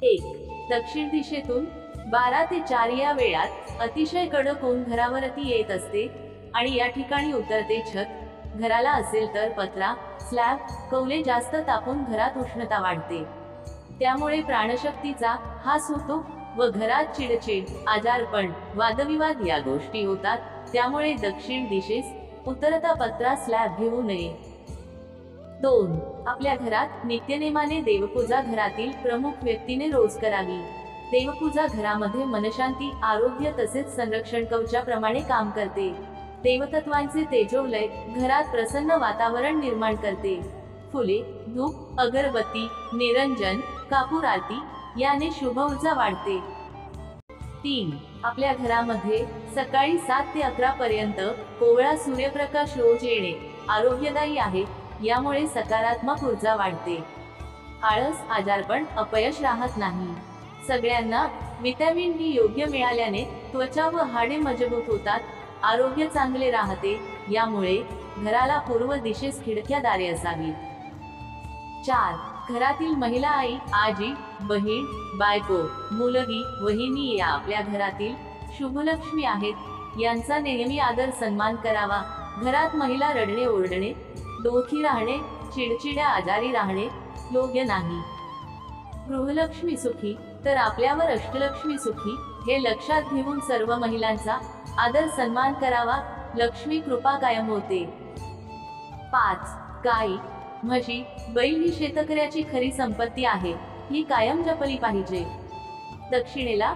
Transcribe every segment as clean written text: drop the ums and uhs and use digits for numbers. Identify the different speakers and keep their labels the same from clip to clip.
Speaker 1: 1. दक्षिण दिशेतून 12 ते 4 या वेळात अतिशय कडक ऊन घरावरती येत असते आणि या ठिकाणी उतरते छत घराला असेल तर पत्रा स्लॅब कौले जास्त तापून घरात उष्णता वाढते, त्यामुळे प्राणशक्तीचा हास होतो व घरात चिडचिड आजारपण वादविवाद या गोष्टी होतात। त्यामुळे दक्षिण दिशेस उतरता पत्रा स्लॅब घेऊ नये। 2. आपल्या घरात नित्यनेमाने देवपूजा घरातील प्रमुख व्यक्तीने रोज करावी। देवपूजा घरामध्ये मनशांती आरोग्य तसेच संरक्षण कवचाप्रमाणे काम करते। देवतत्वांचे तेजोलय घरात प्रसन्न वातावरण निर्माण करते। फुले धूप अगरबत्ती निरंजन कापूर आरती याने शुभ ऊर्जा वाढते। 3. आपल्या घरामध्ये सकाळी 7 ते 11 पर्यंत कोवळा सूर्यप्रकाश रोज येणे आरोग्यदायी आहे, यामुळे सकारात्मक ऊर्जा वाढते। आळस आजारपण अपयश राहत नाही। सगळ्यांना व्हिटॅमिन डी योग्य मिळाल्याने त्वचा व हाडे मजबूत होतात, आरोग्य चांगले राहते, यामुळे घराला पूर्व दिशेस खिडक्या दारे असावीत। 4. घरातील महिला आई आजी बहीण बायको मुलगी वहिनी या आपल्या घरातील शुभलक्ष्मी आहेत, यांचा नेहमी आदर सन्मान करावा। घरात महिला रडणे ओरडणे डोकी राहणे चिडचिड्या आजारी राहणे योग्य नाही। गृहलक्ष्मी सुखी तर आपल्यावर अष्टलक्ष्मी सुखी हे लक्षात घेऊन सर्व महिलांचा आदर सन्मान करावा, लक्ष्मी कृपा कायम होते। 5. गाई म्हशी बैल ही शेतकऱ्याची खरी संपत्ती आहे, ही कायम जपली पाहिजे। दक्षिणेला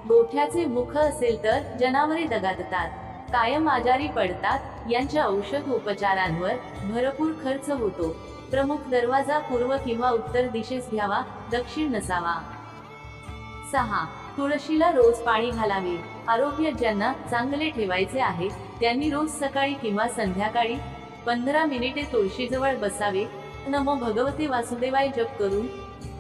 Speaker 1: गोठ्याचे मुख असेल तर जनावरे दगावतात, कायम आजारी पडतात, यांच्या औषध उपचारांवर भरपूर खर्च होतो। प्रमुख दरवाजा पूर्व किंवा उत्तर दिशेस घ्यावा, दक्षिण नसावा। 6. तुळशीला रोज पाणी घालावे। आरोग्य ज्यांना चांगले ठेवायचे आहे त्यांनी रोज सकाळी किंवा संध्याकाळी 15 मिनिटे तुळशीजवळ बसावे, नमो भगवते वासुदेवाय जप करून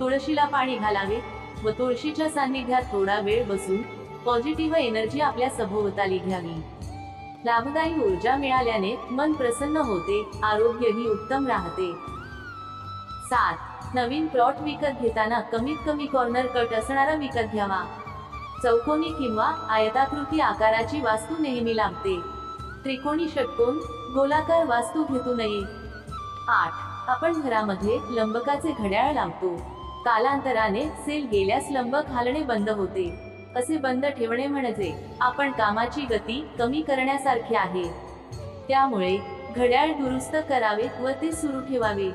Speaker 1: तुळशीला पाणी घालावे व तुळशीच्या सान्निध्यात थोडा वेळ बसून पॉझिटिव्ह एनर्जी आपल्या सभोवताली घ्यावी। लाभदायी ऊर्जा मिळाल्याने मन प्रसन्न होते, आरोग्यही उत्तम राहते। 7. नवीन प्लॉट विकत घेताना कमीत कमी कॉर्नर कट असणारा विकत घ्यावा। चौकोनी किंवा आयताकृती आकाराची वास्तू नेहमी लागते, त्रिकोणी षटकोन गोलाकार वास्तू घेतू नये। 8. आपण घरामध्ये लंबकाचे घड्याळ लावतो, कालांतराने सेल गेल्यास लंबक हालणे बंद होते, असे बंद ठेवणे म्हणजे आपण कामाची गती कमी करण्यासारखे आहे, त्यामुळे घड्याळ दुरुस्त करावे व ते सुरू ठेवावे।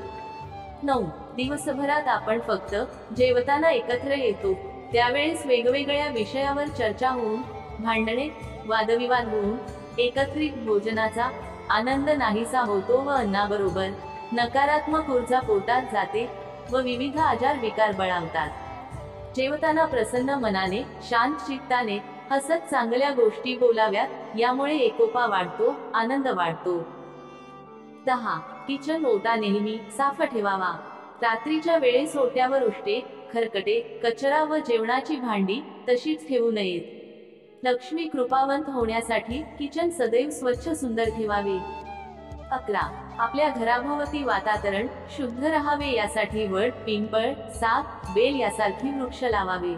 Speaker 1: 9. दिवसभरात आपण फक्त जेवताना एकत्र येतो, त्यावेळेस वेगवेगळ्या विषयावर चर्चा होऊन भांडणे वादविवाद होऊन एकत्रित भोजनाचा आनंद नाहीसा होतो व अन्नाबरोबर नकारात्मक ऊर्जा पोटात जाते व विविध आजार विकार बळावतात। जेवताना प्रसन्न मनाने शांत चित्ताने हसत चांगल्या गोष्टी बोलाव्यात, यामुळे एकोपा वाढतो आनंद वाढतो। 10. किचन ओटा नेहमी साफ ठेवावा। रात्रीच्या वेळेस ओट्यावर उष्टे खरकटे कचरा व जेवणाची भांडी तशीच ठेवू नयेत। लक्ष्मी कृपावंत होण्यासाठी किचन सदैव स्वच्छ सुंदर ठेवावे। 11. आपल्या घराभोवती वातावरण शुद्ध राहावे यासाठी वड पिंपळ साग बेल यासारखी वृक्ष लावावे,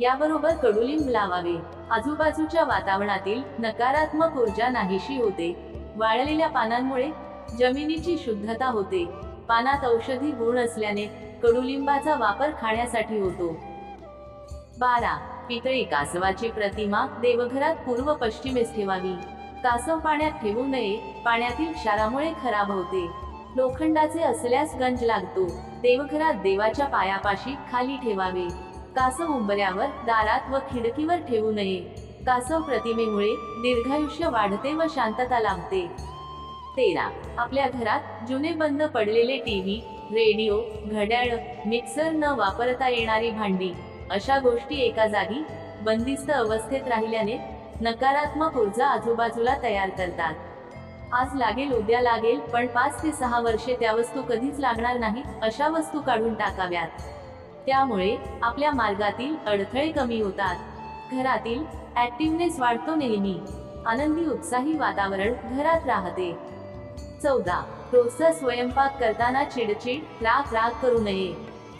Speaker 1: याबरोबर कडुलिंब लावावे। आजूबाजूच्या वातावरणातील नकारात्मक ऊर्जा नाहीशी होते। वाळलेल्या पानांमुळे जमिनीची शुद्धता होते। पानात औषधी गुण असल्याने कडुलिंबाचा वापर खाण्यासाठी होतो। 12. पितळी कासवाची प्रतिमा देवघरात पूर्व पश्चिमेस ठेवावी। कासव पाण्यात ठेवू नये, पाण्यातील क्षारामुळे खराब होते। लोखंडाचे असल्यास गंज लागतो। देवघरात देवाच्या पायापाशी खाली ठेवावे। कासव उंबऱ्यावर दारात व खिडकीवर ठेवू नये। कासव प्रतिमेमुळे दीर्घायुष्य वाढते व शांतता लाभते। 13. आपल्या घरात जुने बंद पडलेले टीव्ही रेडिओ घड्याळ मिक्सर न वापरता येणारी भांडी अशा गोष्टी एका जागी बंदिस्त अवस्थेत राहिल्याने नकारात्मक ऊर्जा आजूबाजूला तयार करतात। आज लागेल उद्या लागेल पण 5 ते 6 वर्षे त्या वस्तू कधीच लागणार नाही, अशा वस्तू काढून टाकाव्यात, त्यामुळे आपल्या मार्गातील अडथळे कमी होतात। घरातील ऍक्टिव्हनेस वाढतो, नेहमी आनंदी उत्साही वातावरण घरात राहते। 14. रोजचा स्वयंपाक करताना चिडचिड राग करू नये।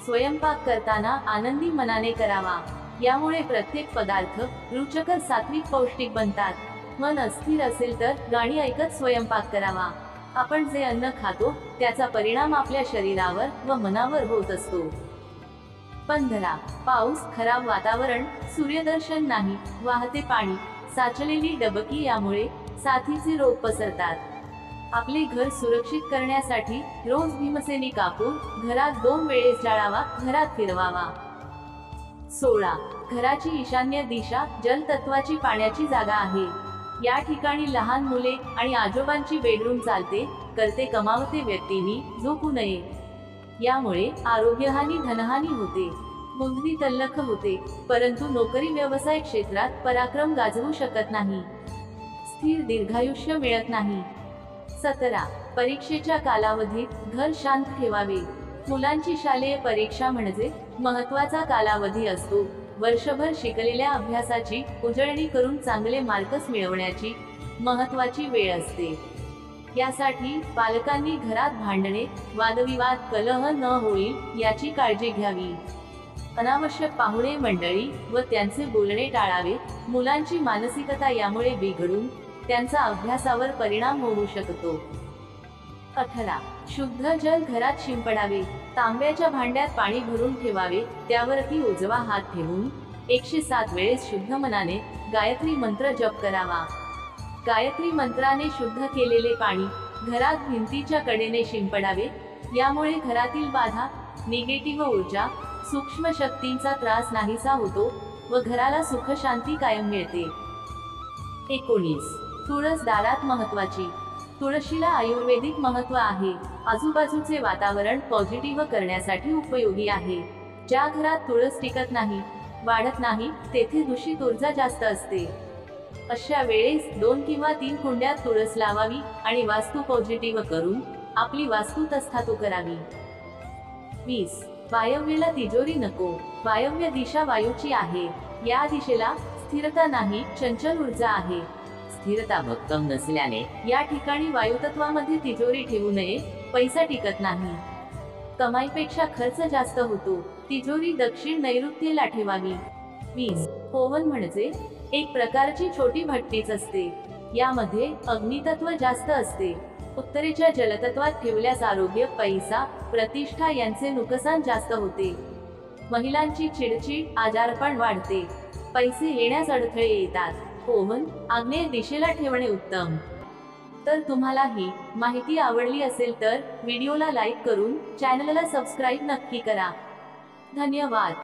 Speaker 1: स्वयंपाक करताना आनंदी मनाने करावा, यामुळे प्रत्येक पदार्थ रुचकर, सात्विक, पौष्टिक बनतात। मन अस्थिर असेल तर गाणी ऐकत स्वयंपाक करावा। आपण जे अन्न खातो त्याचा परिणाम आपल्या शरीरावर व मनावर होत असतो। 15. पाऊस, खराब वातावरण, सूर्यदर्शन नाही, वाहते पाणी, साचलेली डबकी यामुळे साथीचे रोग पसरतात। आपले घर सुरक्षित करण्यासाठी रोज भीमसेनी कापूर घरात 2 वेळेस जाळावा, घरात फिरवावा। 16. घराची ईशान्य दिशा जलतत्वाची पाण्याची जागा आहे। या ठिकाणी लहान मुले आणि आजोबांची बेडरूम चालते करते कमावते व्यक्तींनी झोपू नये, यामुळे आरोग्यहानी, धनहानी होते, बुद्धी तल्लख होते, परंतु नोकरी व्यवसाय क्षेत्रात पराक्रम गाजवू शकत नाही, स्थिर दीर्घायुष्य मिळत नाही। 17. परीक्षेच्या कालावधीत घर शांत ठेवावे। मुलांची शालेय परीक्षा म्हणजे महत्त्वाचा कालावधी असतो। वर्षभर शिकलेल्या अभ्यासाची उजळणी करून चांगले मार्क्स मिळवण्याची महत्त्वाची वेळ असते। यासाठी पालकांनी घरात भांडणे, वादविवाद, कलह न होईल याची काळजी घ्यावी। अनावश्यक पाहुणे मंडळी व त्यांचे बोलणे टाळावे। मुलांची मानसिकता यामुळे बिघडून त्यांचा अभ्यासावर परिणाम होऊ शकतो। 18. शुद्ध जल घरात शिंपडावे। तांब्याच्या भांड्यात पाणी भरून ठेवावे, त्यावरती उजवा हात ठेवून 107 वेळेस शुद्ध मनाने गायत्री मंत्र जप करावा। गायत्री मंत्राने शुद्ध केलेले पाणी घरात भिंतीच्या कडेने शिंपडावे, यामुळे घरातील बाधा, निगेटिव्ह ऊर्जा, सूक्ष्म शक्तींचा त्रास नाहीसा होतो व घराला सुख शांती कायम मिळते। 19. तुळस दारात महत्त्वाची। तुळशीला आयुर्वेदिक महत्त्व आहे। आजूबाजूचे वातावरण पॉझिटिव्ह करण्यासाठी उपयोगी आहे। ज्या घरात तुळस टिकत नाही, वाढत नाही, तेथे दूषित ऊर्जा जास्त असते। अशा वेळेस 2 किंवा 3 कुंड्यात तुळस लावावी आणि वास्तू पॉझिटिव्ह करून आपली वास्तू तस्थातू करावी। 20. वायव्येला तिजोरी नको। वायव्य दिशा वायूची आहे। या दिशेला स्थिरता नाही, चंचल ऊर्जा आहे। स्थिरता भक्कम नसल्याने या ठिकाणी वायुतत्वामध्ये तिजोरी ठेवू नये, पैसा टिकत नाही, कमाईपेक्षा खर्च जास्त होतो। तिजोरी दक्षिण नैऋत्येला ठेवावी। 20. ओव्हन म्हणजे एक प्रकारची छोटी भट्टीच असते। यामध्ये अग्नितत्व जास्त असते। उत्तरेच्या जलतत्वात ठेवल्यास आरोग्य, पैसा, प्रतिष्ठा यांचे नुकसान जास्त होते। महिलांची चिडचिड, आजारपण वाढते, पैसे येण्यास अडथळे येतात। ओव्हन आग्नेय दिशेला ठेवणे उत्तम। तर तुम्हाला ही माहिती आवडली असेल तर व्हिडिओला लाईक करून चॅनलला सबस्क्राईब नक्की करा। धन्यवाद।